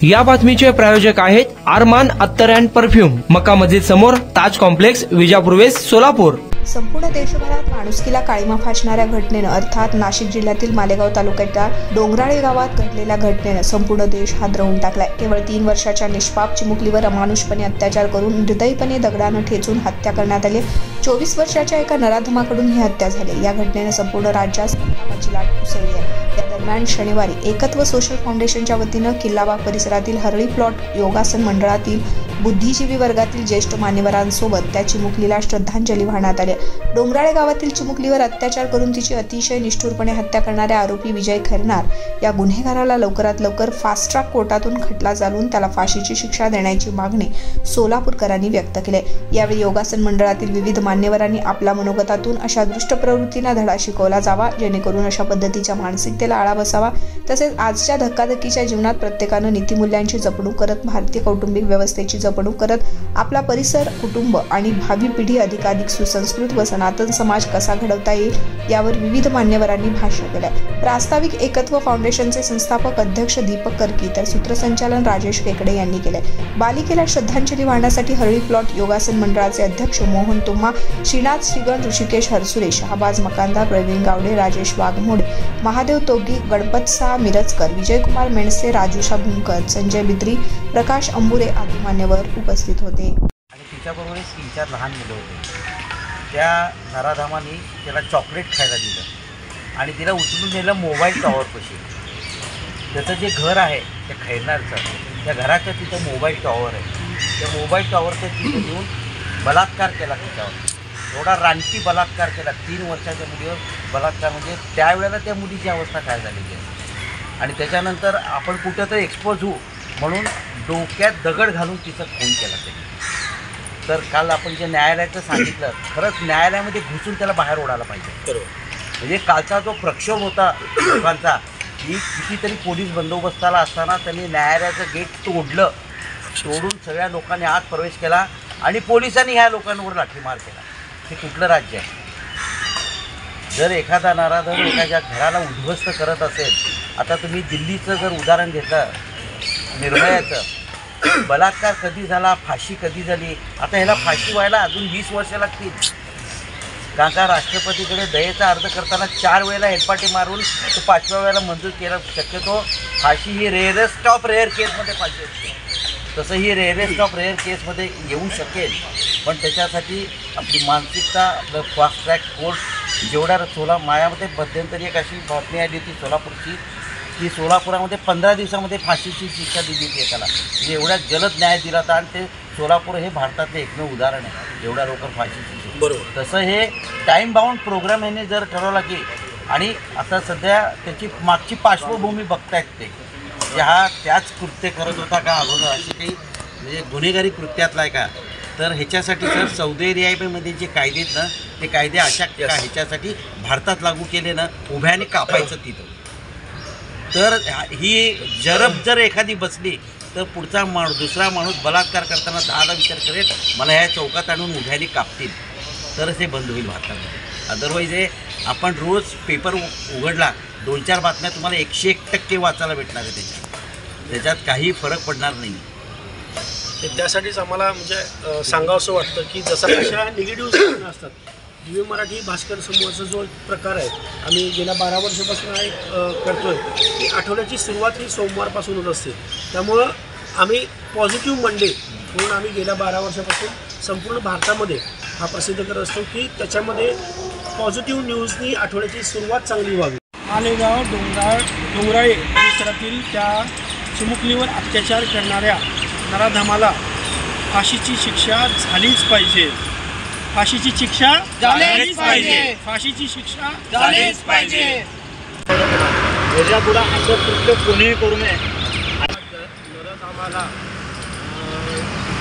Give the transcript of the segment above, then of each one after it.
या बातमीचे प्रायोजक आहेत आरमान अत्तर अँड परफ्यूम, मक्का मस्जिद समोर, ताज कॉम्प्लेक्स, विजापूर वेस्ट, सोलापूर। संपूर्ण देशभरात माणुसकीला काळीमा फासणाऱ्या घटनेनं अर्थात नाशिक जिल्ह्यातील मालेगाव तालुक्याच्या डोंगराळे गावात घडलेल्या घटनेनं संपूर्ण देश हादरवून टाकलाय। केवळ 3 वर्षाच्या निष्पाप चिमुकलीवर अमानुषपणे अत्याचार करून निर्दयीपणे दगडानं ठेचून हत्या करण्यात आली। 24 वर्षाच्या एका नराधमाकडून ही हत्या झाली। या घटनेनं संपूर्ण राज्यात संतापाची लाट उसळली आहे। या दरम्यान शनिवारी एकत्व सोशल फाउंडेशनच्या वतीनं किल्लाबाग परिसरातील हरळी प्लॉट योगासन मंडळातील बुद्धिजीवी वर्गातील ज्येष्ठ मान्यवरांसोबत त्या चिमुकलीला श्रद्धांजली वाहण्यात आली। डोंगराळे गावातील चिमुकलीवर अत्याचार करून तिची अतिशय निष्ठुरपणे हत्या करणाऱ्या आरोपी विजय खैरनार या गुन्हेगाराला लवकरात लवकर फास्ट ट्रॅक कोर्टातून खटला चालवून त्याला फाशीची शिक्षा देण्याची मागणी सोलापूरकरांनी व्यक्त केली। यावेळी योगासन मंडळातील विविध मान्यवरांनी आपल्या मनोगतातून अशा दुष्ट प्रवृत्तींना धडा शिकवला जावा, जेणेकरून अशा पद्धतीच्या मानसिकतेला आळा बसावा। तसेच आजच्या धक्काधक्कीच्या जीवनात प्रत्येकानं नीतिमूल्यांची जपणूक करत, भारतीय कौटुंबिक व्यवस्थेची जपणूक करत आपला परिसर, कुटुंब आणि भावी पिढी अधिकाधिक सुसंस्कृत व सनातन समाज कसा घडवता येईल यावर विविध मान्यवरांनी भाष्य केले। प्रास्ताविक एकत्व फाउंडेशनचे संस्थापक अध्यक्ष दीपक कर्की तर सूत्रसंचालन राजेश केकडे यांनी केले। बालिकेला श्रद्धांजली वाहण्यासाठी हरळी प्लॉट योगासन मंडळाचे अध्यक्ष मोहन तुम्हा, श्रीनाथ श्रीगण, ऋषिकेश हरसुरे, शहाबाज मकांदा, प्रवीण गावडे, राजेश वाघमोडे, महादेव तोगी, गणपत साह मिरजकर, विजयकुमार मेणसे, राजूषा भुंकर, संजय बिद्री, प्रकाश अंबुरे आदी मान्यवर उपस्थित होते। आणि तिच्याबरोबर 3-4 लहान मुलं होते। त्या नराधामाने त्याला चॉकलेट खायला दिलं आणि तिला उचलून नेलं मोबाईल टॉवरपाशी। त्याचं जे घर आहे त्या खैरनारचं, त्या घराच्या तिथं मोबाईल टॉवर आहे। त्या मोबाईल टॉवरच्या तिथे घेऊन बलात्कार केला तिच्यावर। एवढा रानटी बलात्कार केला। 3 वर्षाच्या मुलीवर बलात्कार, म्हणजे त्यावेळेला त्या मुलीची अवस्था काय झालेली आहे। आणि त्याच्यानंतर आपण कुठं तर एक्सपोज होऊ म्हणून डोक्यात दगड घालून तिचा खून केला त्यांनी। तर काल आपण जे न्यायालयाचं सांगितलं, खरंच न्यायालयामध्ये घुसून त्याला बाहेर ओढायला पाहिजे। म्हणजे कालचा जो प्रक्षोभ होता लोकांचा, की कितीतरी पोलीस बंदोबस्ताला असताना त्यांनी न्यायालयाचं गेट तोडलं, तोडून सगळ्या लोकांनी आत प्रवेश केला आणि पोलिसांनी ह्या लोकांवर लाठीमार केला। हे कुठलं राज्य आहे? जर एखादा नराधम एखाद्या घराला उद्ध्वस्त करत असेल, आता तुम्ही दिल्लीचं जर उदाहरण घेतलं, निर्भयाचं, बलात्कार कधी झाला, फाशी कधी झाली, आता ह्याला फाशी व्हायला अजून 20 वर्ष लागतील। का राष्ट्रपतीकडे दयेचा अर्ज करताना 4 वेळेला हेलपाटे मारून तो 5व्या वेळेला मंजूर केला। शक्यतो फाशी ही रेअरेस्ट ऑफ रेअर केसमध्ये फाशी असते, तसं ही रेअरेस्ट ऑफ रेअर केसमध्ये येऊ शकेल। पण त्याच्यासाठी आपली मानसिकता, आपलं फास्ट ट्रॅक कोर्ट जेवढ्या मायामध्ये मध्यंतरी एक अशी बातमी आली होती सोलापूरची, की सोलापुरामध्ये 15 दिवसामध्ये फाशीची शिक्षा दिली होती एकाला। म्हणजे एवढ्या जलद न्याय दिला होता आणि ते सोलापूर हे भारतातलं एकमेव उदाहरण आहे एवढ्या लवकर फाशीची। बरोबर, तसं हे टाईम बाउंड प्रोग्राम ह्याने जर ठरवला की, आणि आता सध्या त्याची मागची पार्श्वभूमी बघतायत ते, की हा त्याच कृत्य करत होता का अगोदर, अशी काही म्हणजे गुन्हेगारी कृत्यातला आहे का? तर ह्याच्यासाठी सर सौदी अरेबियामध्ये जे कायदे आहेत ना, ते कायदे अशा ह्याच्यासाठी भारतात लागू केले ना, उभ्याने कापायचं तिथं। तर ही जर एखादी बसली तर पुढचा दुसरा माणूस बलात्कार करताना 10दा विचार करेल, मला ह्या चौकात आणून उभ्याने कापतील, तरच हे बंद होईल भारतामध्ये। अदरवाईज हे आपण रोज पेपर उघडला 2-4 बातम्या तुम्हाला 101% वाचायला भेटणार आहे, त्याच्यात काही फरक पडणार नाही। त्यासाठीच आम्हाला म्हणजे सांगावंसं वाटतं की जसं अशा निगेटिव्ह बातम्या असतात, दिव्य मराठी भास्कर समूहाचा जो प्रकार आहे, आम्ही गेल्या 12 वर्षापासून करतोय, की आठवड्याची सुरुवात ही सोमवारपासून होत असते। त्यामुळं आम्ही पॉझिटिव्ह मंडे म्हणून आम्ही गेल्या 12 वर्षापासून संपूर्ण भारतामध्ये हा प्रसिद्ध करत असतो, की त्याच्यामध्ये पॉझिटिव्ह न्यूजनी आठवड्याची सुरुवात चांगली व्हावी। मालेगाव डोंगराळे परिसरातील त्या चिमुकलीवर अत्याचार करणाऱ्या नराधमाला फाशीची शिक्षा झालीच पाहिजे। फाशीची शिक्षा झालीच पाहिजे। फाशीची शिक्षा झालीच पाहिजे। याच्यापुढे असं कृत्य कोणीही करू नये। नराधमाला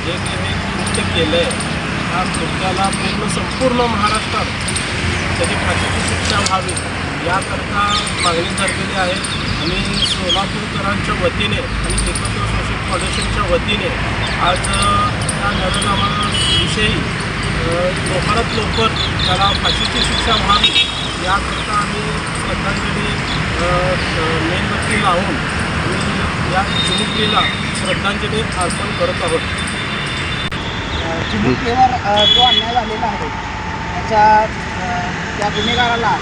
जे काही कृत्य केलं आहे, त्या कृत्याला संपूर्ण महाराष्ट्रात त्याची फाशीची शिक्षा व्हावी याकरता मागणी धरलेली आहे। आणि सोलापूरकरांच्या वतीने आणि एकत्व सोशल फाउंडेशनच्या वतीने आज त्या नराधमाविषयी लवकरात लवकर त्याला फाशीची शिक्षा व्हावी याकरता आम्ही श्रद्धांजली मेणबत्ती लावून या चिमुकलीला श्रद्धांजली अर्पण करत आहोत. चिमुकलीवर जो अन्याय झालेला आहे त्या गुन्हेगाराला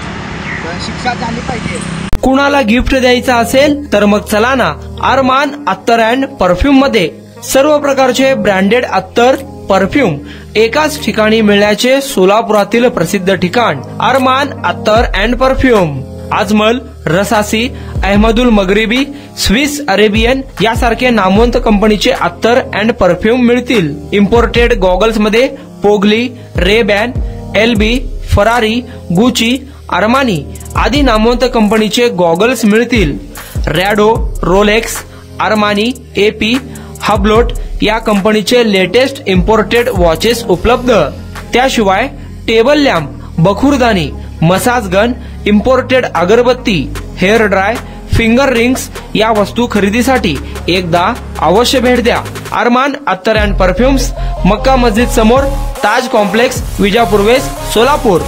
शिक्षा झाली पाहिजे. कुणाला गिफ्ट द्यायचा असेल तर मग चला ना अरमान अत्तर अँड परफ्यूम मध्ये सर्व प्रकारचे ब्रँडेड अत्तर परफ्यूम एकाच ठिकाणी मिळण्याचे सोलापुरातील प्रसिद्ध ठिकाण अरमान अत्तर and perfume. Ajmal, Rasasi, Ahmed al Maghribi, Swiss Arabian यासारखे नामवंत कंपनीचे अत्तर अँड परफ्यूम मिळतील. इम्पोर्टेड गॉगल्स मध्ये पोगली, RayBan, L B, Ferrari, Gucci, Armani आदी नामवंत कंपनीचे गॉगल्स मिळतील. Rado, Rolex, Armani, AP, Hublot या कंपनीचे लेटेस्ट इम्पोर्टेड वॉचेस उपलब्ध. त्याशिवाय टेबल लॅम्प, बखुरदानी, मसाज गन, इम्पोर्टेड अगरबत्ती, हेअर ड्राय, फिंगर रिंग्स या वस्तू खरेदीसाठी एकदा अवश्य भेट द्या. अरमान अत्तर अँड परफ्युम्स, मक्का मस्जिद समोर, ताज कॉम्प्लेक्स, विजापूर वेस्ट, सोलापूर.